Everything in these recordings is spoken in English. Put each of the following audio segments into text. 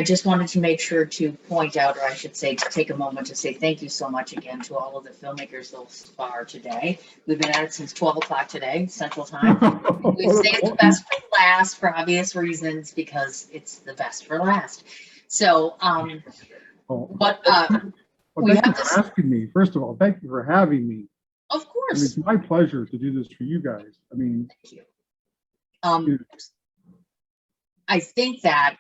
I just wanted to make sure to point out, or I should say, to take a moment to say thank you so much again to all of the filmmakers thus far today. We've been at it since 12 o'clock today, Central Time. We saved the best for last for obvious reasons, because it's the best for last. So, we have to asking me. First of all, thank you for having me. Of course. I mean, it's my pleasure to do this for you guys. I mean, thank you. I think that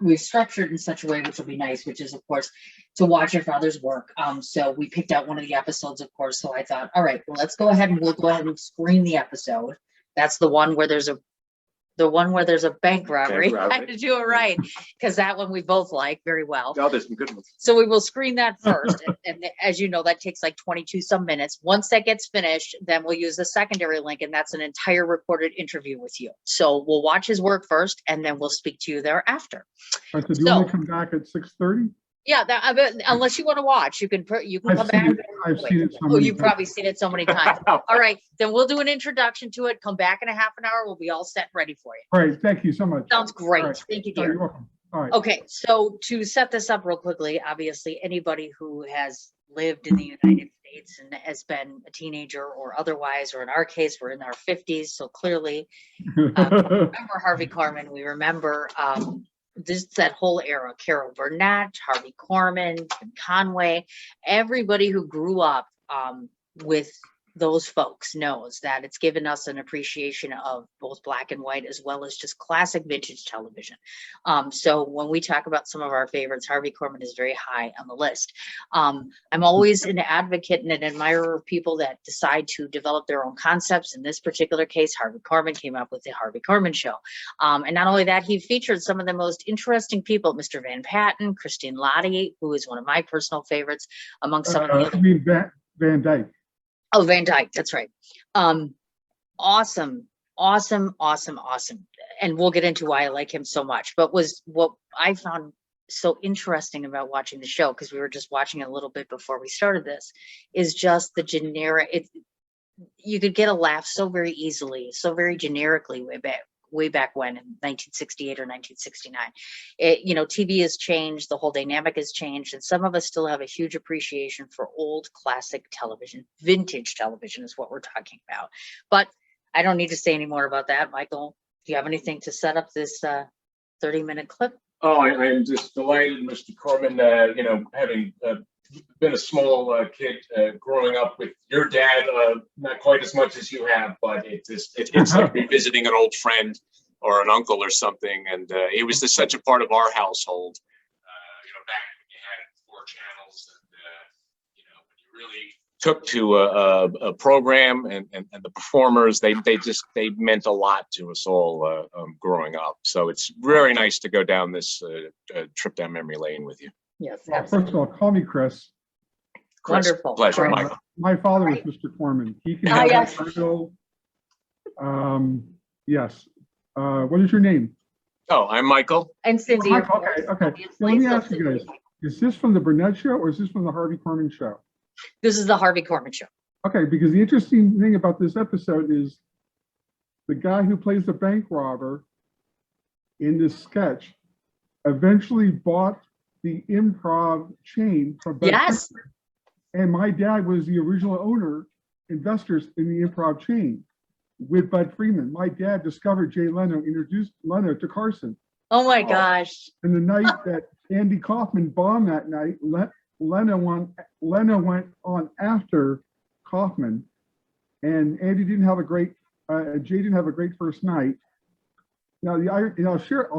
we've structured in such a way which will be nice, which is, of course, to watch your father's work. So we picked out one of the episodes, of course. So I thought, all right, well, let's go ahead and screen the episode. That's the one where there's a bank robbery. I had to do it right, because that one we both like very well. Oh, there's some good ones. So we will screen that first. and as you know, that takes like 22 some minutes. Once that gets finished, then we'll use the secondary link, and that's an entire recorded interview with you. So we'll watch his work first, and then we'll speak to you thereafter. All right, so do you want to come back at 6:30? Yeah, unless you want to watch, you can come back. I've seen it so many times. You've probably seen it so many times. All right, then we'll do an introduction to it. Come back in a half an hour. We'll be all set, ready for you. All right, thank you so much. Sounds great. Right. Thank you, dear. You're welcome. All right. Okay, so to set this up real quickly, obviously anybody who has lived in the United States and has been a teenager or otherwise, or in our case, we're in our 50s, so clearly remember Harvey Korman. We remember that whole era, Carol Burnett, Harvey Korman, Tim Conway. Everybody who grew up with those folks knows that it's given us an appreciation of both black and white as well as just classic vintage television. So when we talk about some of our favorites, Harvey Korman is very high on the list. I'm always an advocate and an admirer of people that decide to develop their own concepts. In this particular case, Harvey Korman came up with the Harvey Korman Show. And not only that, he featured some of the most interesting people, Mr. Van Patten, Christine Lottie, who is one of my personal favorites, among some of the other. I mean, Van Dyke. Oh, Van Dyke, that's right. Awesome. And we'll get into why I like him so much. But what I found so interesting about watching the show, because we were just watching it a little bit before we started this, is just the generic. You could get a laugh so very easily, so very generically way back when, in 1968 or 1969. TV has changed, the whole dynamic has changed, and some of us still have a huge appreciation for old classic television. Vintage television is what we're talking about. But I don't need to say any more about that. Michael, do you have anything to set up this 30-minute clip? Oh, I am just delighted, Mr. Korman, having been a small kid growing up with your dad, not quite as much as you have, but it's like revisiting an old friend or an uncle or something. And it was just such a part of our household, back when you had 4 channels, and when you really took to a program and the performers, they meant a lot to us all growing up. So it's very nice to go down this trip down memory lane with you. Yes. Well, first of all, call me Chris. Wonderful. Pleasure, Michael. My father was Mr. Korman. He can have yes. that title. Yes. What is your name? Oh, I'm Michael. And Cindy. Michael, okay. Let me ask you guys, is this from the Burnett Show or is this from the Harvey Korman Show? This is the Harvey Korman Show. Okay, because the interesting thing about this episode is the guy who plays the bank robber in this sketch eventually bought the improv chain from Bud Yes. Freeman. And my dad was the original owner, investors in the improv chain with Bud Freeman. My dad discovered Jay Leno, introduced Leno to Carson. Oh my gosh. And the night that Andy Kaufman bombed that night, Leno went on after Kaufman, and Andy didn't have a great, Jay didn't have a great first night. Now I'll share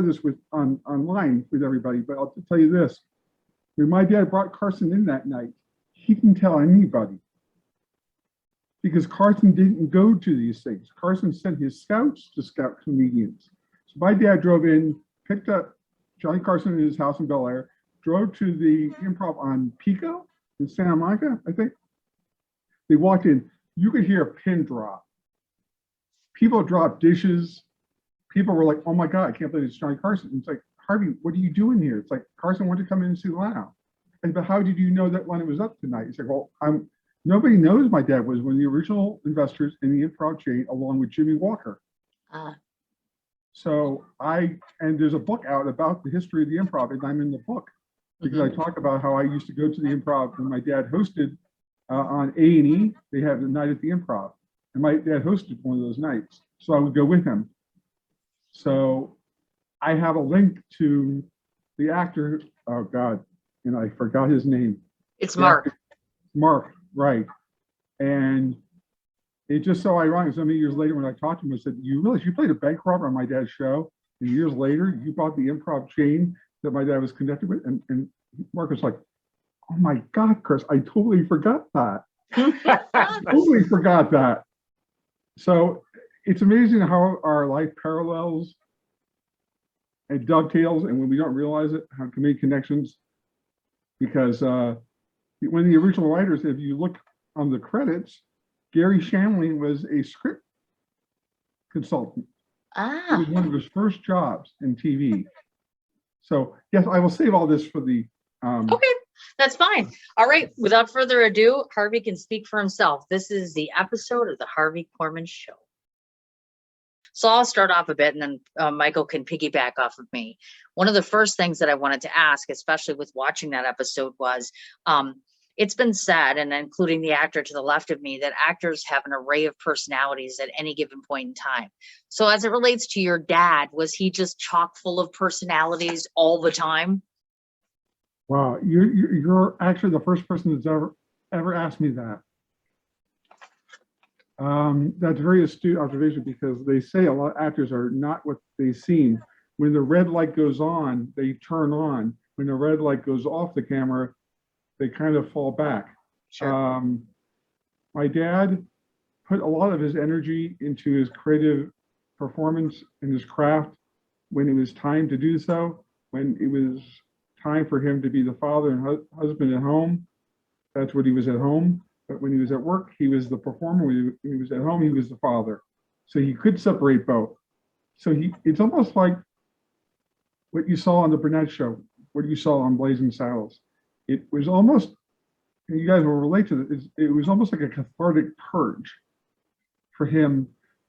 this with online with everybody, but I'll tell you this: when my dad brought Carson in that night, he didn't tell anybody because Carson didn't go to these things. Carson sent his scouts to scout comedians. So my dad drove in, picked up Johnny Carson in his house in Bel Air, drove to the improv on Pico in Santa Monica, I think. They walked in, you could hear a pin drop. People dropped dishes. People were like, oh my God, I can't believe it's Johnny Carson. It's like, Harvey, what are you doing here? It's like, Carson wanted to come in and see Leno. And but how did you know that Leno was up tonight? He's like, well, nobody knows my dad was one of the original investors in the improv chain along with Jimmy Walker. So and there's a book out about the history of the improv, and I'm in the book because I talk about how I used to go to the improv when my dad hosted on A&E. They had a night at the improv, and my dad hosted one of those nights. So I would go with him. So I have a link to the actor. Oh God, and I forgot his name. It's Mark. Mark, right. And it's just so ironic. So many years later, when I talked to him, I said, "You realize you played a bank robber on my dad's show, and years later, you bought the improv chain that my dad was connected with?" And Mark was like, "Oh my God, Chris, I totally forgot that. Totally forgot that." So it's amazing how our life parallels and dovetails, and when we don't realize it, how to make connections. Because when the original writers, if you look on the credits, Gary Shandling was a script consultant. It was one of his first jobs in TV. So yes, I will save all this for the. Okay, that's fine. All right, without further ado, Harvey can speak for himself. This is the episode of the Harvey Korman Show. So I'll start off a bit, and then Michael can piggyback off of me. One of the first things that I wanted to ask, especially with watching that episode, was it's been said, and including the actor to the left of me, that actors have an array of personalities at any given point in time. So as it relates to your dad, was he just chock full of personalities all the time? Wow, you're actually the first person that's ever asked me that. That's a very astute observation, because they say a lot of actors are not what they seem. When the red light goes on, they turn on. When the red light goes off the camera, they kind of fall back. Sure. My dad put a lot of his energy into his creative performance and his craft when it was time to do so, when it was time for him to be the father and husband at home. That's what he was at home. But when he was at work, he was the performer. When he was at home, he was the father. So he could separate both. So it's almost like what you saw on the Burnett Show, what you saw on Blazing Saddles. It was almost, and you guys will relate to this, it was almost like a cathartic purge for him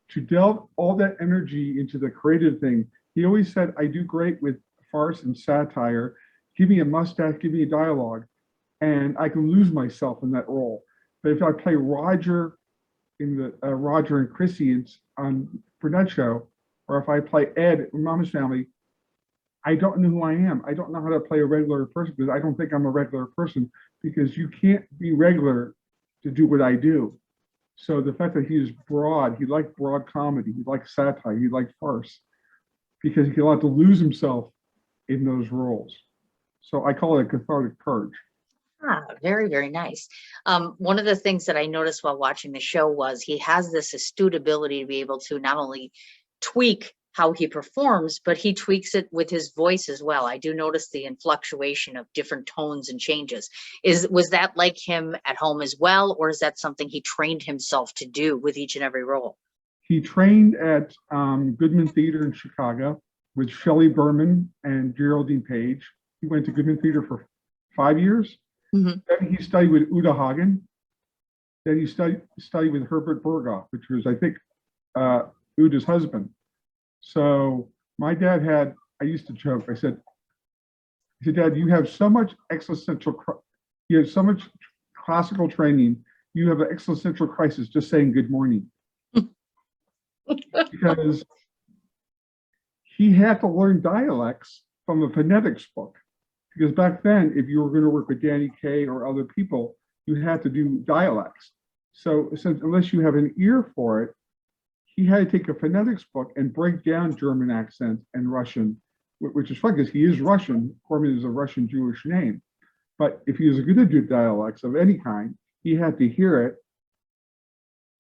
to delve all that energy into the creative thing. He always said, "I do great with farce and satire. Give me a mustache, give me a dialogue, and I can lose myself in that role. But if I play Roger in the Roger and Chrissy on Burnett Show, or if I play Ed in Mama's Family, I don't know who I am. I don't know how to play a regular person, because I don't think I'm a regular person, because you can't be regular to do what I do." So the fact that he liked broad comedy, he liked satire, he liked farce, because he allowed to lose himself in those roles. So I call it a cathartic purge. Very, very nice. One of the things that I noticed while watching the show was he has this astute ability to be able to not only tweak how he performs, but he tweaks it with his voice as well. I do notice the fluctuation of different tones and changes. Was that like him at home as well, or is that something he trained himself to do with each and every role? He trained at Goodman Theater in Chicago with Shelley Berman and Geraldine Page. He went to Goodman Theater for 5 years. Then he studied with Uta Hagen. Then he studied with Herbert Berghoff, which was, I think, Uda's husband. So my dad I used to joke, I said, "Dad, you have so much you have so much classical training, you have an existential crisis just saying good morning." Because he had to learn dialects from a phonetics book. Because back then, if you were going to work with Danny Kaye or other people, you had to do dialects. So unless you have an ear for it, he had to take a phonetics book and break down German accent and Russian, which is fun because he is Russian. Korman is a Russian Jewish name. But if he was going to do dialects of any kind, he had to hear it,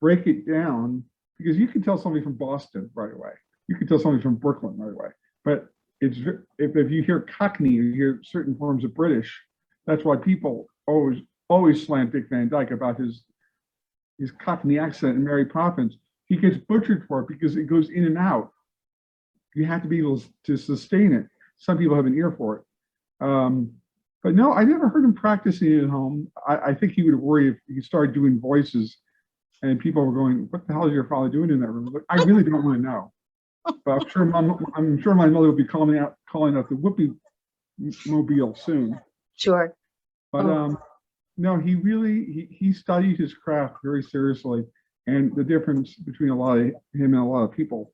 break it down, because you can tell somebody from Boston right away. You can tell somebody from Brooklyn right away. But if you hear Cockney, or you hear certain forms of British, that's why people always slam Dick Van Dyke about his Cockney accent in Mary Poppins. He gets butchered for it because it goes in and out. You have to be able to sustain it. Some people have an ear for it. But no, I never heard him practicing it at home. I think he would worry if he started doing voices and people were going, "What the hell is your father doing in that room?" But I really don't want to know. But I'm sure my mother will be calling out the Whoopi mobile soon. Sure. But Oh. no, he really he studied his craft very seriously, and the difference between him and a lot of people,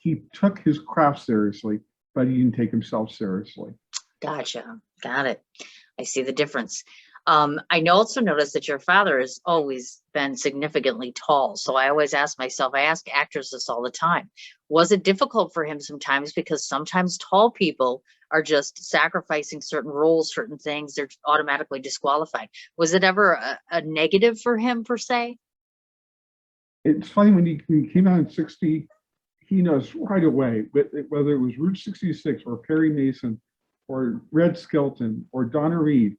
he took his craft seriously, but he didn't take himself seriously. Gotcha. Got it. I see the difference. I also noticed that your father has always been significantly tall. So I always ask myself, I ask actors this all the time. Was it difficult for him sometimes? Because sometimes tall people are just sacrificing certain roles, certain things, they're automatically disqualified. Was it ever a negative for him per se? It's funny when he came out in '60, he knows right away, whether it was Route 66 or Perry Mason or Red Skelton or Donna Reed,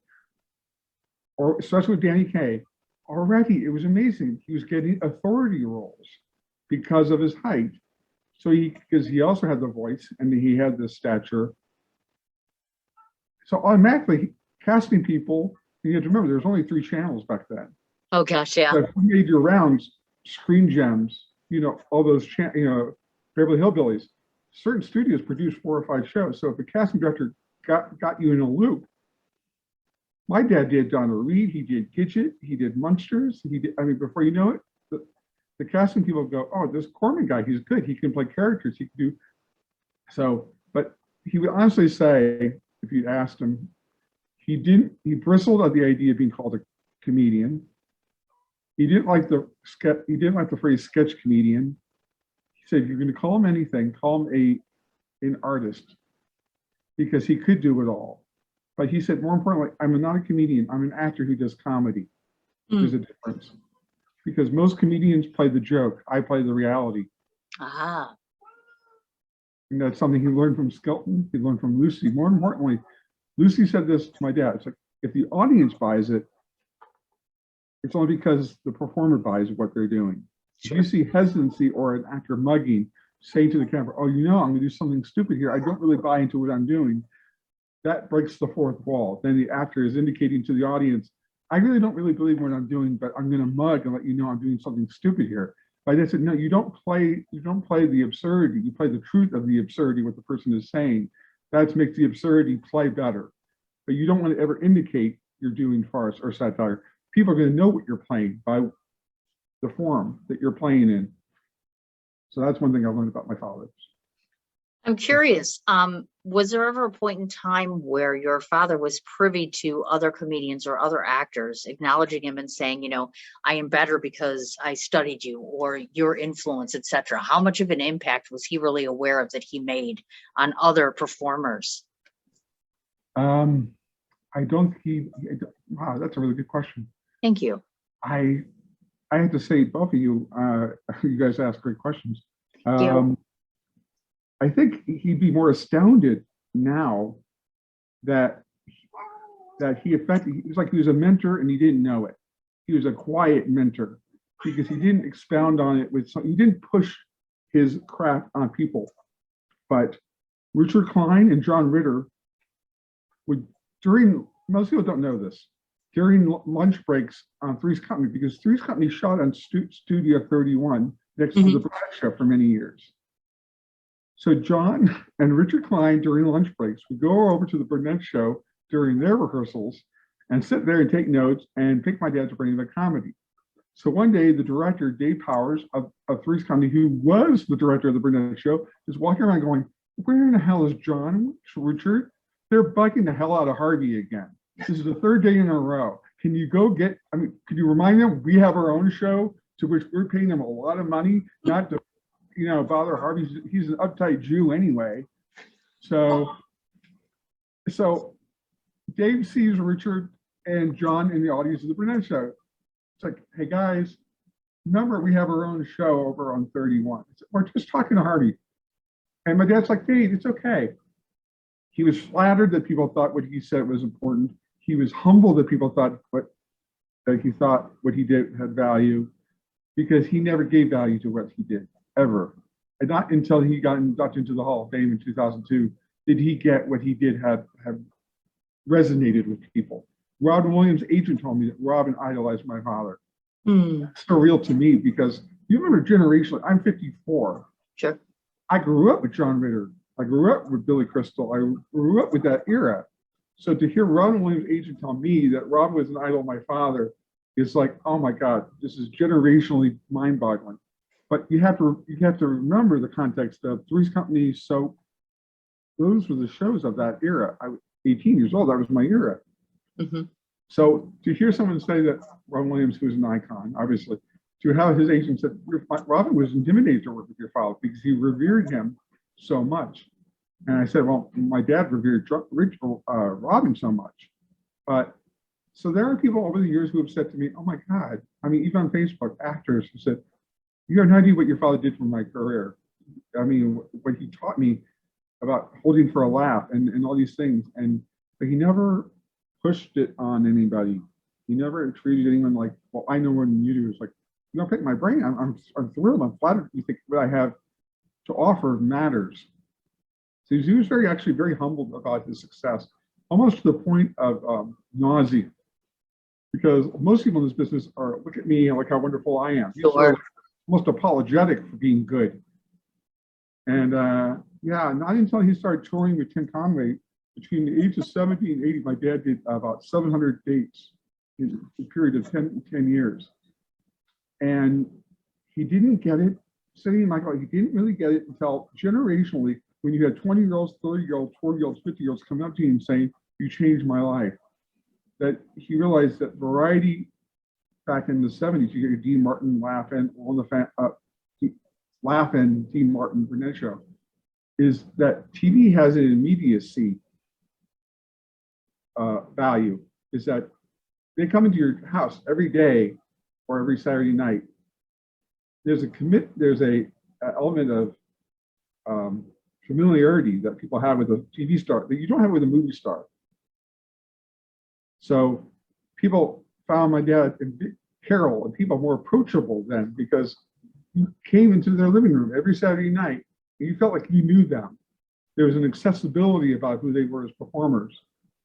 or especially with Danny Kaye, already it was amazing. He was getting authority roles because of his height. So because he also had the voice and he had the stature. So automatically casting people, you have to remember there's only 3 channels back then. Oh gosh, yeah. So if you made your rounds, Screen Gems, all those, Beverly Hillbillies, certain studios produced 4 or 5 shows. So if the casting director got you in a loop, my dad did Donna Reed, he did Gidget, he did Munsters, before you know it, the casting people go, oh, this Korman guy, he's good, he can play characters, he can do. So, but he would honestly say, if you'd asked him, he bristled at the idea of being called a comedian. He didn't like the phrase sketch comedian. He said, if you're going to call him anything, call him an artist, because he could do it all. But he said, more importantly, I'm not a comedian, I'm an actor who does comedy. There's a difference. Because most comedians play the joke, I play the reality. Ah. And that's something he learned from Skelton, he learned from Lucy. More importantly, Lucy said this to my dad, it's like, if the audience buys it, it's only because the performer buys what they're doing. Sure. If you see hesitancy or an actor mugging, say to the camera, oh, I'm going to do something stupid here, I don't really buy into what I'm doing, that breaks the 4th wall. Then the actor is indicating to the audience, I really don't really believe what I'm doing, but I'm going to mug and let you know I'm doing something stupid here. But I said, no, you don't play the absurdity. You play the truth of the absurdity, what the person is saying. That makes the absurdity play better. But you don't want to ever indicate you're doing farce or satire. People are going to know what you're playing by the form that you're playing in. So that's one thing I learned about my father. I'm curious, was there ever a point in time where your father was privy to other comedians or other actors acknowledging him and saying, I am better because I studied you, or your influence, etc.? How much of an impact was he really aware of that he made on other performers? I don't think wow, that's a really good question. Thank you. I have to say, both of you, you guys ask great questions. Thank you. I think he'd be more astounded now that he was like he was a mentor and he didn't know it. He was a quiet mentor because he didn't expound on it he didn't push his craft on people. But Richard Klein and John Ritter most people don't know this, during lunch breaks on Three's Company, because Three's Company shot on Studio 31 next to the Burnett Show for many years. So John and Richard Klein during lunch breaks would go over to the Burnett Show during their rehearsals and sit there and take notes and pick my dad's brain about comedy. So one day, the director, Dave Powers of Three's Company, who was the director of the Burnett Show, is walking around going, where in the hell is John, Richard? They're bugging the hell out of Harvey again. This is the 3rd day in a row. Can you go could you remind them we have our own show to which we're paying them a lot of money, not to bother Harvey. He's an uptight Jew anyway. So Dave sees Richard and John in the audience of the Burnett Show. It's like, hey guys, remember we have our own show over on 31. We're just talking to Harvey. And my dad's like, Dave, it's okay. He was flattered that people thought what he said was important. He was humbled that people thought what he did had value, because he never gave value to what he did, ever. And not until he got inducted into the Hall of Fame in 2002 did he get what he did have resonated with people. Robin Williams' agent told me that Robin idolized my father. It's surreal to me because you remember generationally, I'm 54. Sure. I grew up with John Ritter. I grew up with Billy Crystal. I grew up with that era. So to hear Robin Williams' agent tell me that Robin was an idol of my father is like, oh my God, this is generationally mind-boggling. But you have to remember the context of Three's Company, Soap. Those were the shows of that era. I was 18 years old. That was my era. Mm-hmm. So to hear someone say that Robin Williams, who's an icon, obviously, to have his agent said, Robin was intimidated to work with your father because he revered him so much. And I said, well, my dad revered Robin so much. But so there are people over the years who have said to me, oh my God, I mean, even on Facebook, actors who said, you have no idea what your father did for my career. I mean, what he taught me about holding for a laugh and all these things. But he never pushed it on anybody. He never treated anyone like, well, I know more than you do. It's like, you know, pick my brain. I'm thrilled. I'm flattered. You think what I have to offer matters. So he was actually very humbled about his success, almost to the point of nausea. Because most people in this business are, look at me, look how wonderful I am. Sure. Almost apologetic for being good. And yeah, not until he started touring with Tim Conway, between the age of 70 and 80, my dad did about 700 dates in a period of 10 years. And he didn't get it, saying Michael, he didn't really get it until generationally, when you had 20-year-olds, 30-year-olds, 40-years-olds, 50-years coming up to him saying, you changed my life. That he realized that variety back in the 70s, you get Dean Martin, Laugh-In, Laugh-In, Dean Martin, Burnett show, is that TV has an immediacy value, is that they come into your house every day or every Saturday night. There's a element of familiarity that people have with a TV star that you don't have with a movie star. So people found my dad and Carol and people more approachable then because you came into their living room every Saturday night and you felt like you knew them. There was an accessibility about who they were as performers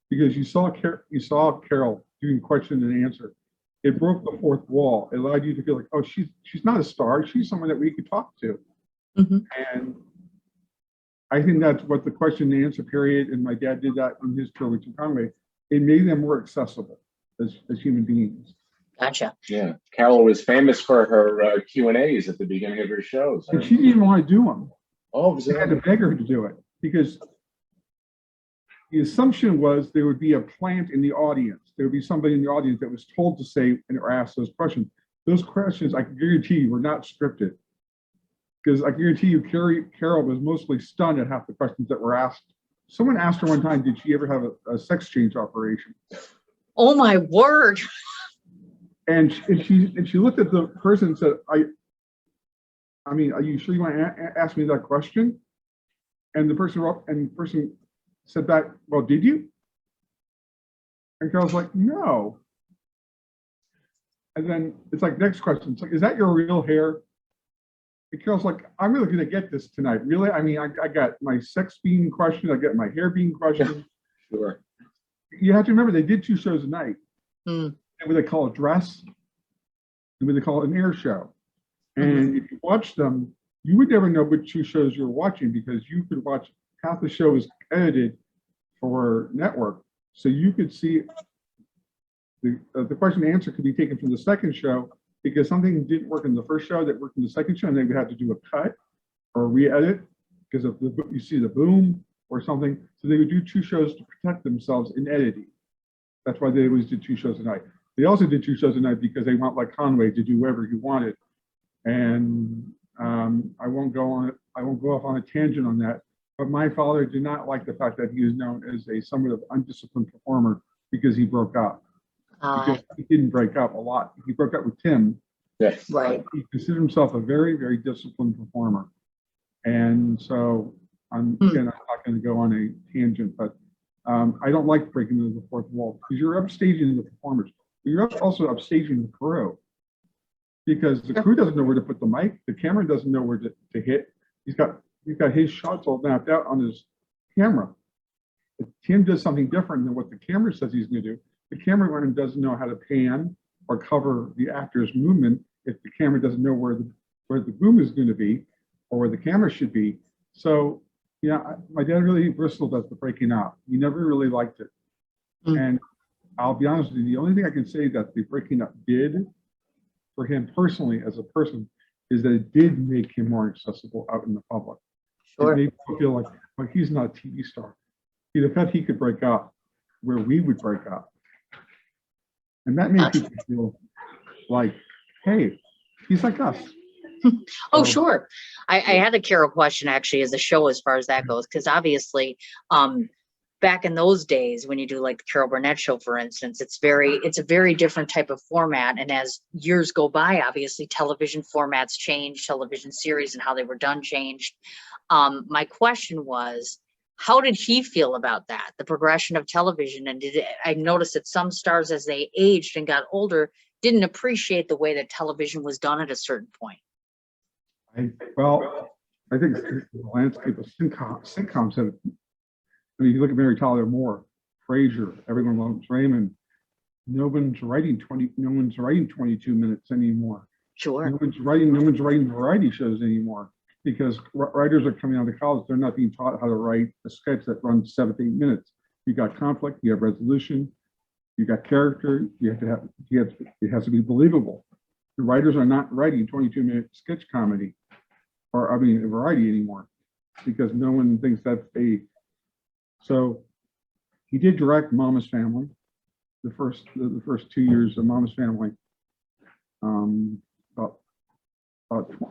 because you saw Carol doing question and answer. It broke the fourth wall. It allowed you to feel like, oh, she's not a star. She's someone that we could talk to. Mm-hmm. And I think that's what the question and answer period, and my dad did that in his tour with Tim Conway. It made them more accessible as human beings. Gotcha. Yeah, Carol was famous for her Q&As at the beginning of her shows. And she didn't even want to do them. Oh, They had to beg her to do it because the assumption was there would be a plant in the audience. There would be somebody in the audience that was told to say or ask those questions. Those questions, I can guarantee you, were not scripted. Because I guarantee you, Carol was mostly stunned at half the questions that were asked. Someone asked her one time, did she ever have a sex change operation? Oh my word. And she looked at the person and said, I mean, are you sure you want to ask me that question? And the person said back, well, did you? And Carol's like, no. And then it's like, next question. It's like, is that your real hair? And Carol's like, I'm really going to get this tonight. Really? I mean, I got my sex being questioned. I got my hair being questioned. Sure. You have to remember, they did 2 shows a night. Mm. And what they call a dress, and what they call an air show. And if you watch them, you would never know which 2 shows you were watching because you could watch half the show is edited for network. So you could see the question and answer could be taken from the second show because something didn't work in the first show that worked in the second show, and they would have to do a cut or re-edit because of you see the boom or something. So they would do 2 shows to protect themselves in editing. That's why they always did 2 shows a night. They also did 2 shows a night because they want, like Conway, to do whatever he wanted. And I won't go off on a tangent on that. But my father did not like the fact that he was known as a somewhat of undisciplined performer because he broke up. Because he didn't break up a lot. He broke up with Tim. Yes. Right. He considered himself a very, very disciplined performer. And so I'm not going to go on a tangent, but I don't like breaking into the fourth wall because you're upstaging the performers. You're also upstaging the crew because the crew doesn't know where to put the mic. The camera doesn't know where to hit. He's got his shots all mapped out on his camera. If Tim does something different than what the camera says he's going to do, the cameraman doesn't know how to pan or cover the actor's movement if the camera doesn't know where the boom is going to be or where the camera should be. So, yeah, my dad really bristled at the breaking up. He never really liked it. Mm. And I'll be honest with you, the only thing I can say that the breaking up did for him personally as a person is that it did make him more accessible out in the public. It Sure. made people feel like he's not a TV star. The fact he could break up where we would break up. And that made people feel like, hey, he's like us. Oh, So, sure. I had a Carol question actually as a show as far as that goes, because obviously, back in those days when you do like the Carol Burnett show, for instance, it's a very different type of format. And as years go by, obviously television formats change, television series and how they were done changed. My question was, how did he feel about that, the progression of television? And I noticed that some stars, as they aged and got older, didn't appreciate the way that television was done at a certain point. I think the landscape of sitcoms have, I mean, you look at Mary Tyler Moore, Frasier, everyone loves Raymond. No one's writing 22 minutes anymore. Sure. No one's writing variety shows anymore because writers are coming out of college. They're not being taught how to write a sketch that runs 7 to 8 minutes. You got conflict, you have resolution, you got character, it has to be believable. The writers are not writing 22-minute sketch comedy or, I mean, variety anymore because no one thinks that's so he did direct Mama's Family, the first 2 years of Mama's Family. About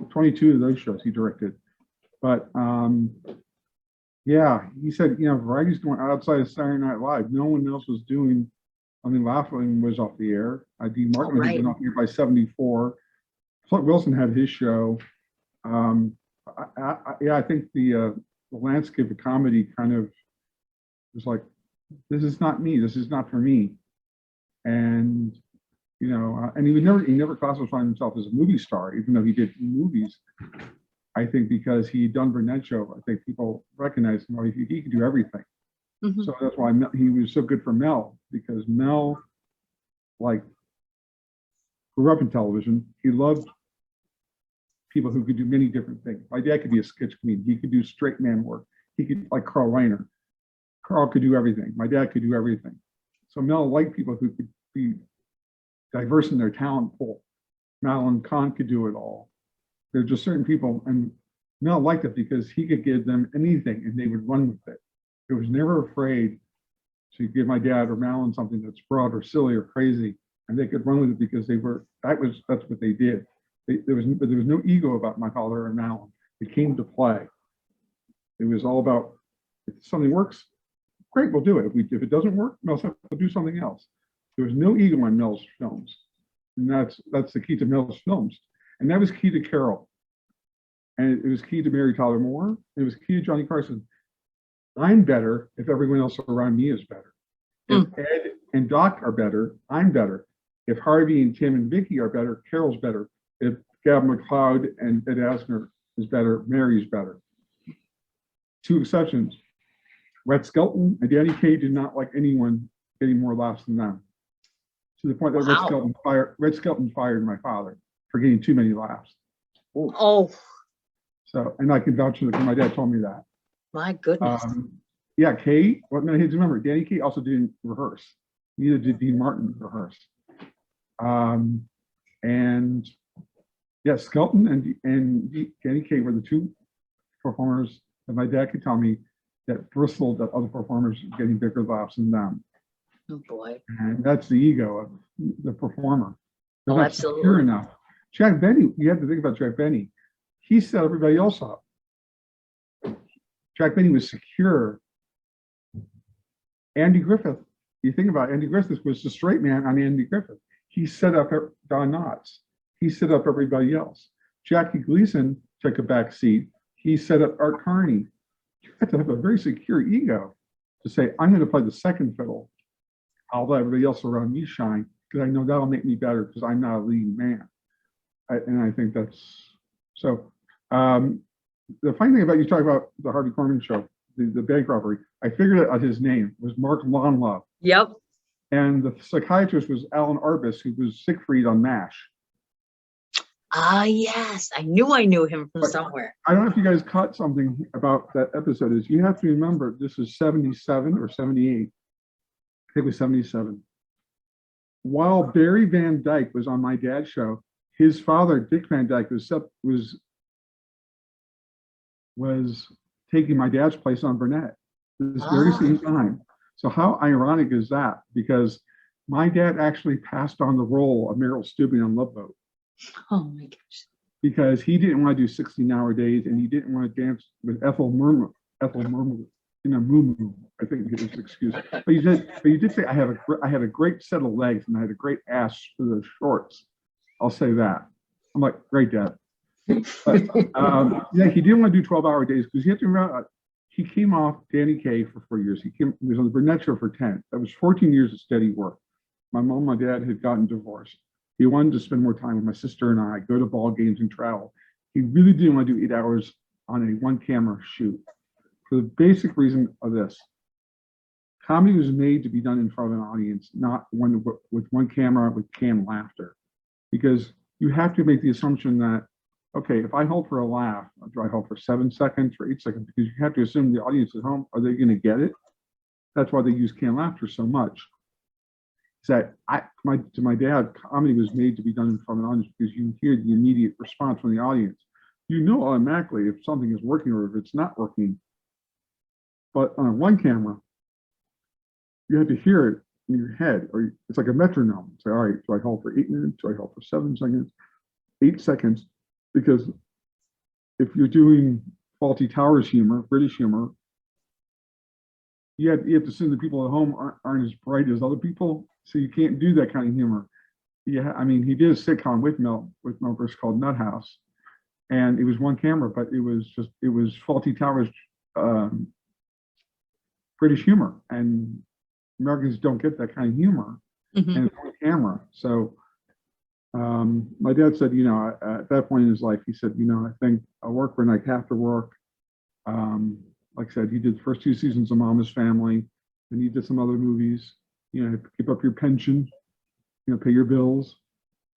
22 of those shows he directed. But yeah, he said, variety's going outside of Saturday Night Live. No one else was doing. I mean, Laughing was off the air. Dean Martin was off the air by 74. Flint Wilson had his show. I think the landscape of comedy kind of was like, this is not me. This is not for me. And and he never classified himself as a movie star, even though he did movies. I think because he'd done Burnett Show, I think people recognized him. He could do everything. Mm-hmm. So that's why he was so good for Mel, because Mel, grew up in television. He loved people who could do many different things. My dad could be a sketch comedian. He could do straight man work. He could, like Carl Reiner. Carl could do everything. My dad could do everything. So Mel liked people who could be diverse in their talent pool. Madeline Kahn could do it all. There are just certain people, and Mel liked it because he could give them anything and they would run with it. He was never afraid to give my dad or Madeline something that's broad or silly or crazy, and they could run with it because that's what they did. There was no ego about my father and Madeline. It came to play. It was all about, if something works, great, we'll do it. If it doesn't work, we'll do something else. There was no ego in Mel's films, and that's the key to Mel's films, and that was key to Carol, and it was key to Mary Tyler Moore. It was key to Johnny Carson. I'm better if everyone else around me is better. If Ed and Doc are better, I'm better. If Harvey and Tim and Vicky are better, Carol's better. If Gab McLeod and Ed Asner is better, Mary's better. 2 exceptions. Red Skelton and Danny Kaye did not like anyone getting more laughs than them. To the point that Red Skelton fired my father for getting too many laughs. Oh. So, and I can vouch for that. My dad told me that. My goodness. Yeah, Kaye. Well, no, remember, Danny Kaye also didn't rehearse. Neither did Dean Martin rehearse. And yeah, Skelton and Danny Kaye were the 2 performers that my dad could tell me that bristled at other performers getting bigger laughs than them. Oh boy. And that's the ego of the performer. They're not absolutely. secure enough. Jack Benny, you have to think about Jack Benny. He set everybody else up. Jack Benny was secure. Andy Griffith, you think about it, Andy Griffith was the straight man on Andy Griffith. He set up Don Knotts. He set up everybody else. Jackie Gleason took a back seat. He set up Art Carney. You have to have a very secure ego to say, I'm going to play the second fiddle. I'll let everybody else around me shine because I know that'll make me better because I'm not a leading man. And I think that's so. The funny thing about you talking about the Harvey Korman show, the bank robbery, I figured out his name was Mark Lonlove. Yep. And the psychiatrist was Alan Arbus, who was Siegfried on MASH. Ah, yes, I knew him from But- somewhere. I don't know if you guys caught something about that episode. Is you have to remember this is 77 or 78. I think it was 77. While Barry Van Dyke was on my dad's show, his father, Dick Van Dyke, was taking my dad's place on Burnett this very same time. So how ironic is that? Because my dad actually passed on the role of Meryl Stewart on Love Boat Oh my gosh. because he didn't want to do 16-hour days and he didn't want to dance with Ethel Merman, in a moo. I think his excuse. But he did say I had a great set of legs and I had a great ass for the shorts. I'll say that. I'm like, great, Dad. But, yeah, he didn't want to do 12-hour days because you have to remember he came off Danny Kaye for 4 years. He was on the Burnett Show for 10. That was 14 years of steady work. My mom, my dad had gotten divorced. He wanted to spend more time with my sister and I, go to ball games and travel. He really didn't want to do 8 hours on a one-camera shoot for the basic reason of this. Comedy was made to be done in front of an audience, not with one camera with canned laughter. Because you have to make the assumption that, okay, if I hold for a laugh, do I hold for 7 seconds or 8 seconds? Because you have to assume the audience at home, are they going to get it? That's why they use canned laughter so much. Is that to my dad, comedy was made to be done in front of an audience because you hear the immediate response from the audience. You know automatically if something is working or if it's not working. But on one camera, you have to hear it in your head, or it's like a metronome. Say, all right, do I hold for 8 minutes? Do I hold for 7 seconds? 8 seconds? Because if you're doing Faulty Towers humor, British humor, you have to assume the people at home aren't as bright as other people, so you can't do that kind of humor. Yeah, I mean, he did a sitcom with Mel Brooks called Nut House, and it was one camera, but it was Faulty Towers British humor, and Americans don't get that kind of humor, and it's one camera. So my dad said, at that point in his life, he said, I think I'll work when I have to work. Like I said, he did the first 2 seasons of Mama's Family, and he did some other movies, keep up your pension, pay your bills.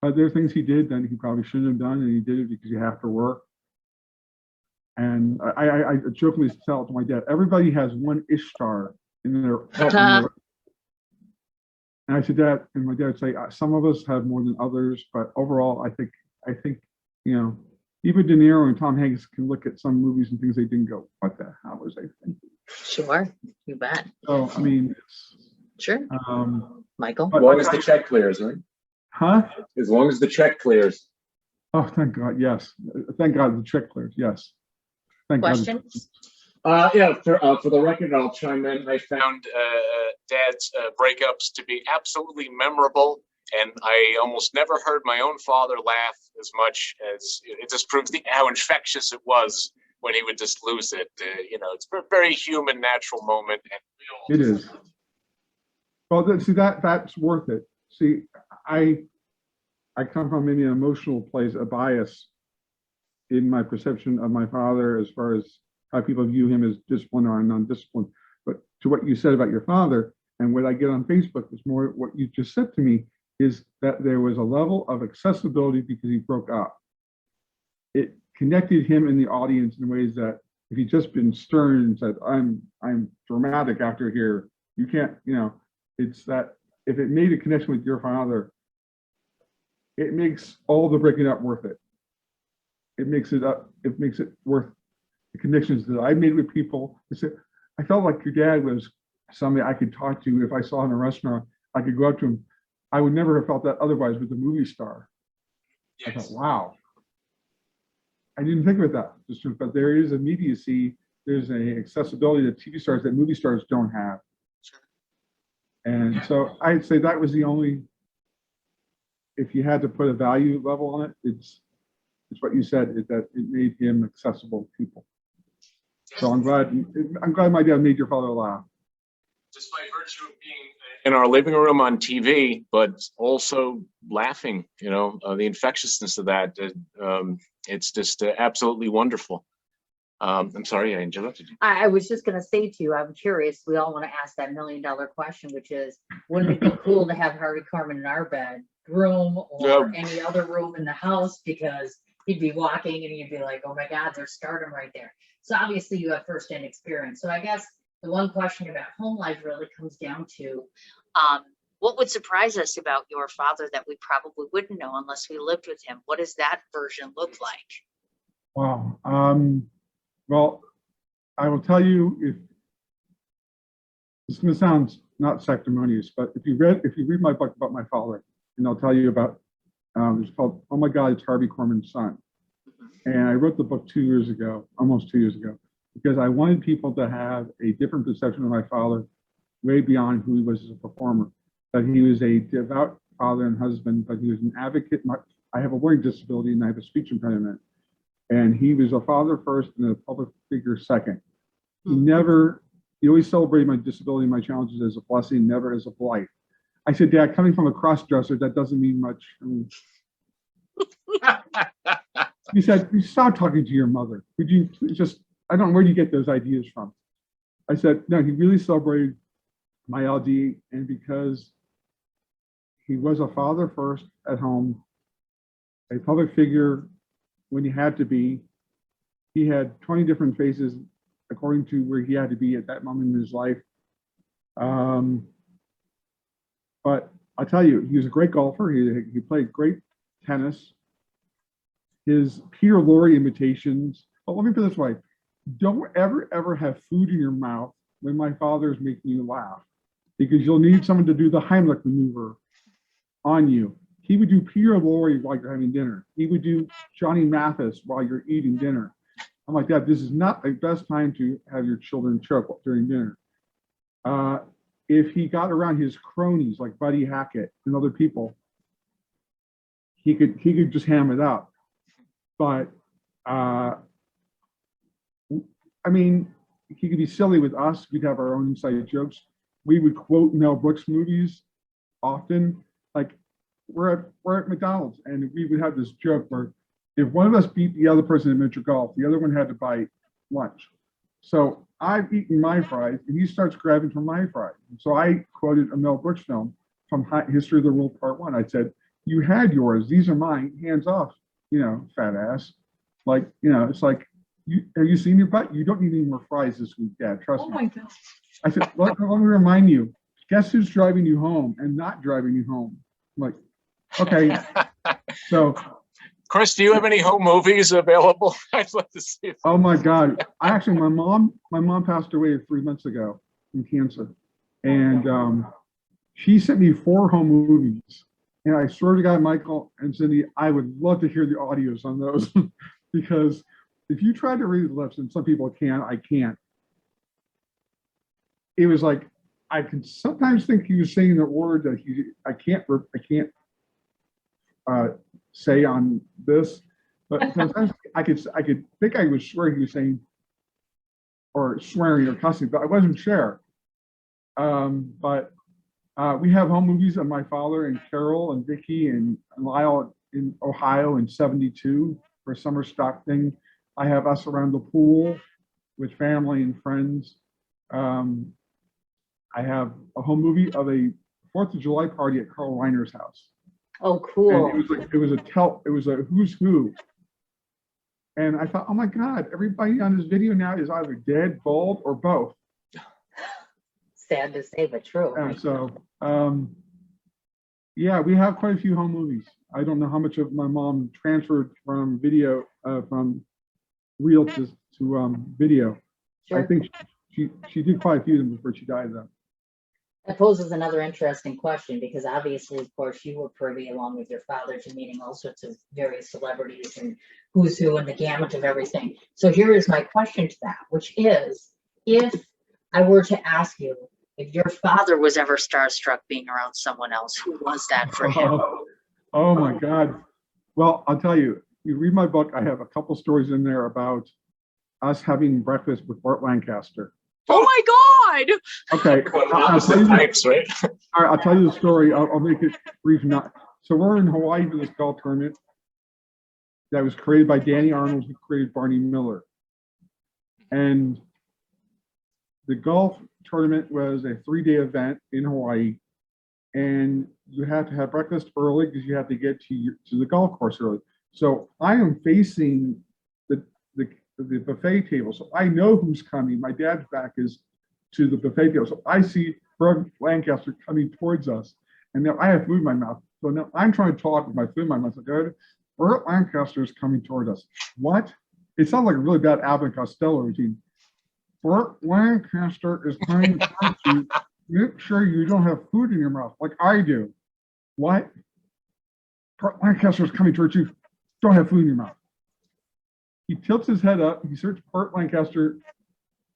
There are things he did that he probably shouldn't have done, and he did it because you have to work. And I jokingly tell to my dad, everybody has one Ishtar in their and I said, Dad, and my dad would say, some of us have more than others, but overall, I think, even De Niro and Tom Hanks can look at some movies and things they didn't go, what the hell was I thinking? Sure, you bet. So, I mean, Sure. Michael? As long as the check clears, right? Huh? As long as the check clears. Oh, thank God, yes. Thank God the check clears, yes. Thank Questions? Yeah, for the record, I'll chime in. I found Dad's breakups to be absolutely memorable, and I almost never heard my own father laugh as much as it just proves how infectious it was when he would just lose it. It's a very human, natural moment. And it is. Well, see, that's worth it. See, I come from maybe an emotional place, a bias in my perception of my father as far as how people view him as disciplined or non-disciplined. But to what you said about your father, and what I get on Facebook is more what you just said to me, is that there was a level of accessibility because he broke up. It connected him in the audience in ways that if he'd just been stern and said, I'm dramatic after here, you can't, it's that if it made a connection with your father, it makes all the breaking up worth it. It makes it worth the connections that I made with people. I felt like your dad was somebody I could talk to if I saw in a restaurant. I could go up to him. I would never have felt that otherwise with a movie star. Yes. I thought, wow. I didn't think of that, but there is immediacy. There's an accessibility that TV stars that movie stars don't have. And so I'd say that was the only, if you had to put a value level on it, it's what you said, is that it made him accessible to people. So I'm glad my dad made your father laugh. Just by virtue of being in our living room on TV, but also laughing, the infectiousness of that, it's just absolutely wonderful. I'm sorry, I interrupted you. I was just gonna say to you, I'm curious, we all want to ask that $1,000,000 question, which is, wouldn't it be cool to have Harvey Korman in our bedroom or Yeah. any other room in the house? Because he'd be walking and you'd be like, oh my God, there's stardom right there. So obviously you have firsthand experience. So I guess the one question about home life really comes down to, what would surprise us about your father that we probably wouldn't know unless we lived with him? What does that version look like? Wow. Well, I will tell you, if it's going to sound not sanctimonious, but if you read my book about my father, and I'll tell you about, it's called, oh my God, it's Harvey Korman's son. And I wrote the book 2 years ago, almost 2 years ago, because I wanted people to have a different perception of my father, way beyond who he was as a performer. That he was a devout father and husband, but he was an advocate. I have a learning disability and I have a speech impediment. And he was a father first and a public figure second. He always celebrated my disability and my challenges as a blessing, never as a blight. I said, Dad, coming from a cross-dresser, that doesn't mean much. I mean, he said, stop talking to your mother. Would you just, I don't know, where do you get those ideas from? I said, no, he really celebrated my LD, and because he was a father first at home, a public figure when he had to be. He had 20 different faces according to where he had to be at that moment in his life. But I'll tell you, he was a great golfer. He played great tennis. His Peter Lorre imitations. Oh, let me put it this way. Don't ever have food in your mouth when my father is making you laugh, because you'll need someone to do the Heimlich maneuver on you. He would do Peter Lorre while you're having dinner. He would do Johnny Mathis while you're eating dinner. I'm like, Dad, this is not the best time to have your children choke during dinner. If he got around his cronies like Buddy Hackett and other people, he could just ham it up. But I mean, he could be silly with us. We'd have our own inside jokes. We would quote Mel Brooks movies often. Like, we're at McDonald's and we would have this joke where if one of us beat the other person in miniature golf, the other one had to buy lunch. So I've eaten my fries and he starts grabbing for my fries. So I quoted a Mel Brooks film from History of the World Part 1. I said, you had yours, these are mine, hands off, fat ass. Like, it's like, have you seen your butt? You don't need any more fries this week, Dad, trust me. Oh my God. I said, let me remind you, guess who's driving you home and not driving you home? I'm like, okay. So, Chris, do you have any home movies available? I'd love to see it. oh my God. My mom passed away 3 months ago from cancer. And she sent me 4 home movies. And I swear to God, Michael and Cindy, I would love to hear the audios on those because if you try to read the lips, and some people can, I can't. It was like, I could sometimes think he was saying the word that I can't say on this, but sometimes I could think I was swearing he was saying, or swearing or cussing, but I wasn't sure. But we have home movies of my father and Carol and Vicky and Lyle in Ohio in '72 for a summer stock thing. I have us around the pool with family and friends. I have a home movie of a 4th of July party at Carl Reiner's house. Oh, cool. And it was a who's who. And I thought, oh my God, everybody on this video now is either dead, bald, or both. Sad to say, but true. And so, yeah, we have quite a few home movies. I don't know how much of my mom transferred from video, from reel to video. Sure. I think she did quite a few of them before she died, though. That poses another interesting question because obviously, of course, you were privy along with your father to meeting all sorts of various celebrities and who's who and the gamut of everything. So here is my question to that, which is, if I were to ask you if your father was ever starstruck being around someone else, who was that for him? Oh my God. Well, I'll tell you, you read my book, I have a couple stories in there about us having breakfast with Burt Lancaster. Oh my God. Okay. I'll tell you, Types, right? all right, I'll tell you the story. I'll make it brief. So we're in Hawaii for this golf tournament that was created by Danny Arnold, who created Barney Miller. And the golf tournament was a 3-day event in Hawaii. And you have to have breakfast early because you have to get to the golf course early. So I am facing the buffet table. So I know who's coming. My dad's back is to the buffet table. So I see Burt Lancaster coming towards us. And now I have food in my mouth. So now I'm trying to talk with my food in my mouth. Like, Burt Lancaster is coming toward us. What? It sounds like a really bad Abbott and Costello routine. Burt Lancaster is coming towards you. Make sure you don't have food in your mouth like I do. What? Burt Lancaster is coming towards you. Don't have food in your mouth. He tilts his head up. He searches Burt Lancaster.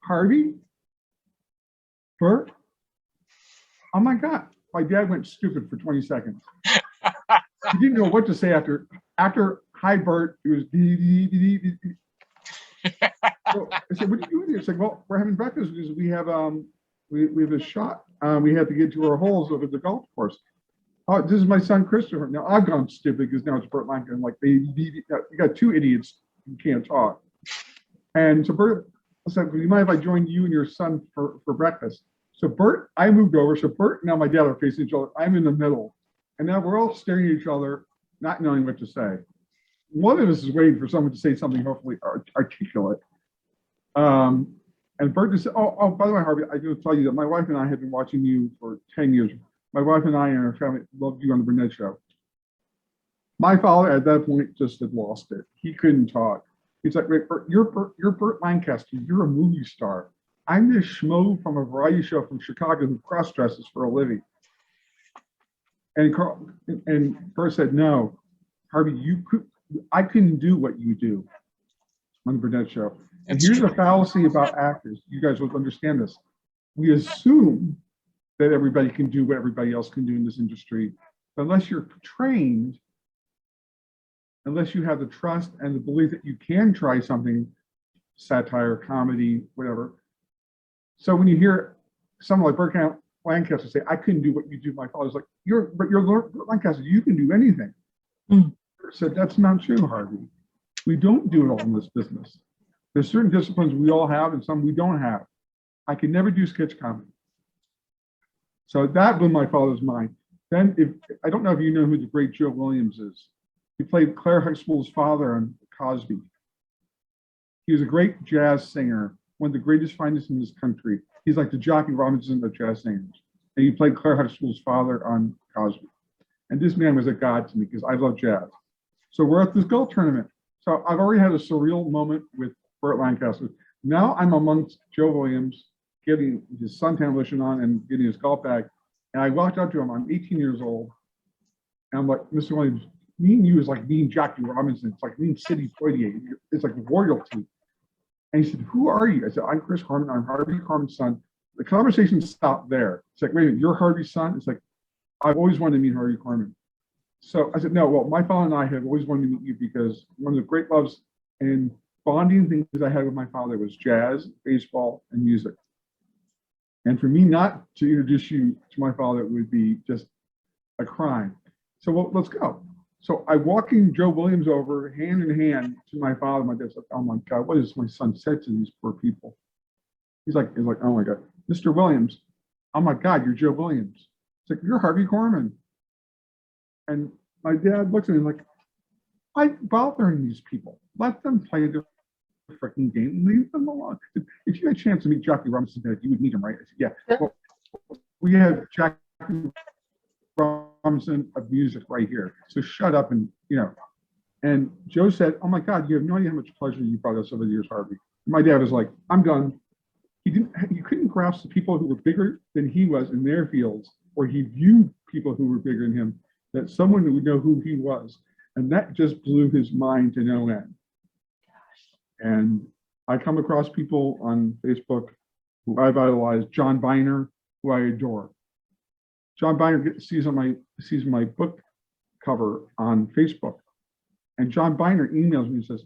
Harvey? Burt? Oh my God. My dad went stupid for 20 seconds. He didn't know what to say after hi Burt. It was dee, dee, dee, dee, dee. So I said, what are you doing here? It's like, well, we're having breakfast because we have a shot. We have to get to our holes over the golf course. Oh, this is my son Christopher. Now I've gone stupid because now it's Burt Lancaster. I'm like, you got two idiots who can't talk. And so Burt said, well, you mind if I join you and your son for breakfast? So Burt, I moved over. So Burt, now my dad are facing each other. I'm in the middle. And now we're all staring at each other, not knowing what to say. One of us is waiting for someone to say something hopefully articulate. And Burt just said, oh, by the way, Harvey, I gotta tell you that my wife and I have been watching you for 10 years. My wife and I and our family loved you on the Burnett Show. My father at that point just had lost it. He couldn't talk. He's like, wait, Burt, you're Burt Lancaster. You're a movie star. I'm this schmo from a variety show from Chicago who cross dresses for a living. And Burt said, no, Harvey, I couldn't do what you do on the Burnett Show. And here's a fallacy about actors. You guys will understand this. We assume that everybody can do what everybody else can do in this industry. But unless you're trained, unless you have the trust and the belief that you can try something, satire, comedy, whatever. So when you hear someone like Burt Lancaster say, I couldn't do what you do, my father's like, you're Burt Lancaster, you can do anything. Burt said, that's not true, Harvey. We don't do it all in this business. There's certain disciplines we all have and some we don't have. I can never do sketch comedy. So that blew my father's mind. Then, I don't know if you know who the great Joe Williams is. He played Claire Huxtable's father on Cosby. He was a great jazz singer, one of the greatest, finest in this country. He's like the Jackie Robinson of jazz singers. And he played Claire Huxtable's father on Cosby. And this man was a god to me because I love jazz. So we're at this golf tournament. So I've already had a surreal moment with Burt Lancaster. Now I'm amongst Joe Williams, getting his suntan lotion on and getting his golf bag. And I walked up to him, I'm 18 years old. And I'm like, Mr. Williams, me and you is like being Jackie Robinson. It's like being Sidney Poitier. It's like royalty. And he said, who are you? I said, I'm Chris Korman. I'm Harvey Korman's son. The conversation stopped there. It's like, wait a minute, you're Harvey's son? It's like, I've always wanted to meet Harvey Korman. So I said, no, well, my father and I have always wanted to meet you because one of the great loves and bonding things I had with my father was jazz, baseball, and music. And for me not to introduce you to my father would be just a crime. So well, let's go. So I walking Joe Williams over hand in hand to my father. My dad's like, oh my God, what has my son said to these poor people? He's like, oh my God, Mr. Williams, oh my God, you're Joe Williams. It's like, you're Harvey Korman. And my dad looks at me like, why bothering these people? Let them play their freaking game. Leave them alone. If you had a chance to meet Jackie Robinson, you would meet him, right? I said, yeah. Well, we have Jackie Robinson of music right here. So shut up and, And Joe said, oh my God, you have no idea how much pleasure you brought us over the years, Harvey. And my dad was like, I'm done. You couldn't grasp the people who were bigger than he was in their fields, or he viewed people who were bigger than him, that someone who would know who he was. And that just blew his mind to no end. And I come across people on Facebook who I've idolized. John Biner, who I adore. John Biner sees my book cover on Facebook. And John Biner emails me and says,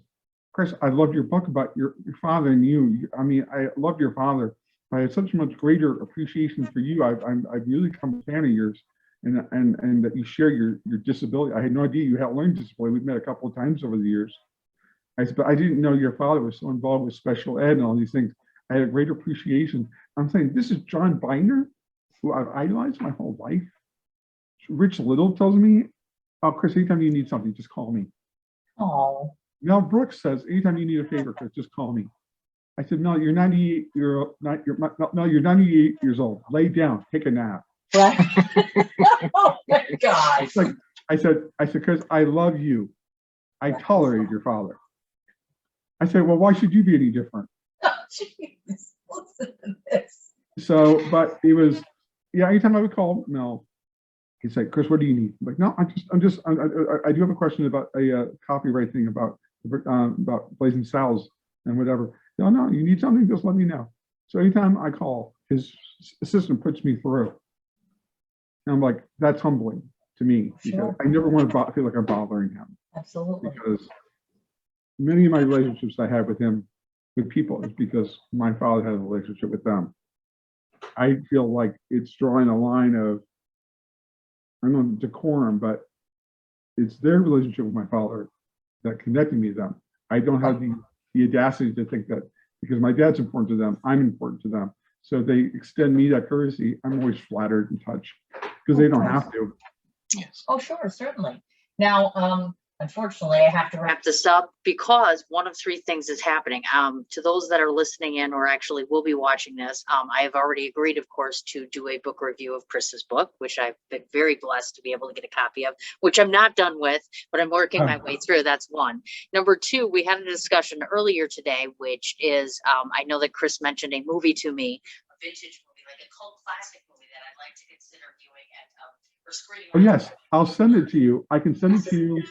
Chris, I loved your book about your father and you. I mean, I loved your father. I had such much greater appreciation for you. I've really become a fan of yours, and that you share your disability. I had no idea you had learning disability. We've met a couple of times over the years. I said, but I didn't know your father was so involved with special ed and all these things. I had a great appreciation. I'm saying, this is John Binder, who I've idolized my whole life. Rich Little tells me, oh, Chris, anytime you need something, just call me. Oh, Mel Brooks says, anytime you need a favor, Chris, just call me. I said, Mel, you're 98, you're 98 years old. Lay down, take a nap. right. Oh my gosh. It's like, I said, Chris, I love you. I tolerated your father. I said, well, why should you be any different? Oh, jeez. Listen to this. So, but it was, yeah, anytime I would call Mel, he'd say, Chris, what do you need? I'm like, no, I do have a question about a copyright thing about Blazing Saddles and whatever. No, you need something, just let me know. So anytime I call, his assistant puts me through. And I'm like, that's humbling to me, because Sure. I never want to feel like I'm bothering him. Absolutely. Because many of my relationships I have with him, with people, is because my father had a relationship with them. I feel like it's drawing a line of, I don't know, decorum, but it's their relationship with my father that connected me to them. I don't have the audacity to think that because my dad's important to them, I'm important to them. So they extend me that courtesy. I'm always flattered and touched because they don't have to. Yes. Oh, sure, certainly. Now, unfortunately, I have to wrap this up because one of three things is happening. To those that are listening in or actually will be watching this, I have already agreed, of course, to do a book review of Chris's book, which I've been very blessed to be able to get a copy of, which I'm not done with, but I'm working my way through. That's one. Number two, we had a discussion earlier today, which is, I know that Chris mentioned a movie to me, a vintage movie, like a cult classic movie that I'd like to consider viewing at or screening. Oh, yes, I'll send it to you. I can send it to you.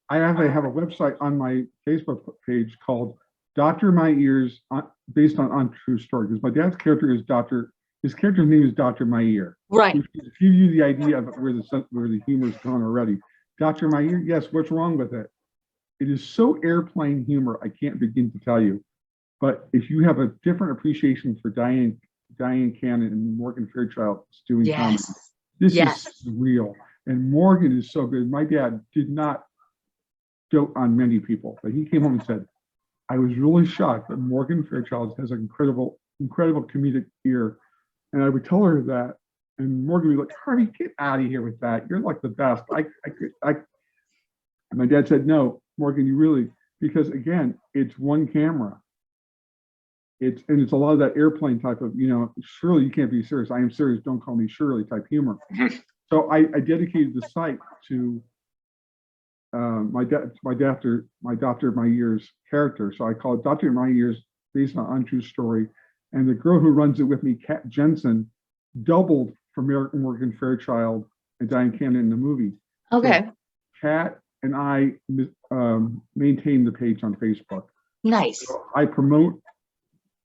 I actually have a website on my Facebook page called Dr. My Ears, based on true story, because my dad's character is his character's name is Dr. My Ear. Right. To give you the idea of where the humor's gone already. Dr. My Ear, yes, what's wrong with it? It is so airplane humor, I can't begin to tell you. But if you have a different appreciation for Diane Cannon and Morgan Fairchild doing comedy, this is real. And Morgan is so good. My dad did not dote on many people, but he came home and said, I was really shocked that Morgan Fairchild has an incredible comedic ear. And I would tell her that, and Morgan would be like, Harvey, get out of here with that. You're like the best. And my dad said, no, Morgan, you really, because again, it's one camera. It's a lot of that airplane type of, Shirley, you can't be serious. I am serious. Don't call me Shirley type humor. So I dedicated the site to my Dr. My Ears character. So I call it Dr. My Ears, based on untrue story. And the girl who runs it with me, Kat Jensen, doubled for Morgan Fairchild and Diane Cannon in the movie. Okay. So Kat and I maintain the page on Facebook. Nice. So I promote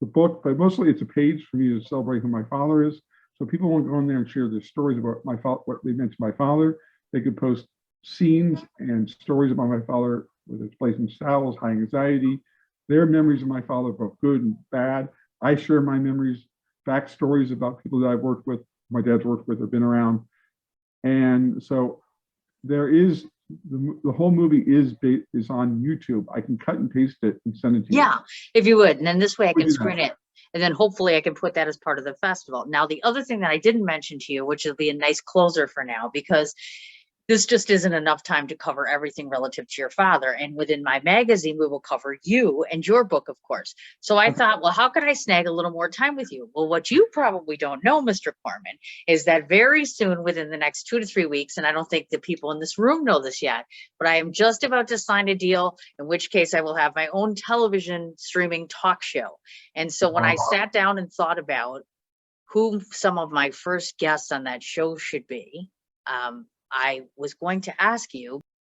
the book, but mostly it's a page for me to celebrate who my father is. So people want to go in there and share their stories about what they meant to my father. They could post scenes and stories about my father, whether it's Blazing Saddles, high anxiety, their memories of my father, both good and bad. I share my memories, backstories about people that I've worked with, my dad's worked with, or been around. And so there is, the whole movie is on YouTube. I can cut and paste it and send it to you. Yeah, if you would. And then this way I We'll can do screen that. it. And then hopefully I can put that as part of the festival. Now, the other thing that I didn't mention to you, which will be a nice closer for now, because this just isn't enough time to cover everything relative to your father. And within my magazine, we will cover you and your book, of course. So I thought, well, how could I snag a little more time with you? Well, what you probably don't know, Mr. Korman, is that very soon, within the next 2 to 3 weeks, and I don't think the people in this room know this yet, but I am just about to sign a deal, in which case I will have my own television streaming talk show. And so when I sat down and thought about who some of my first guests on that show should be, I was going to ask you,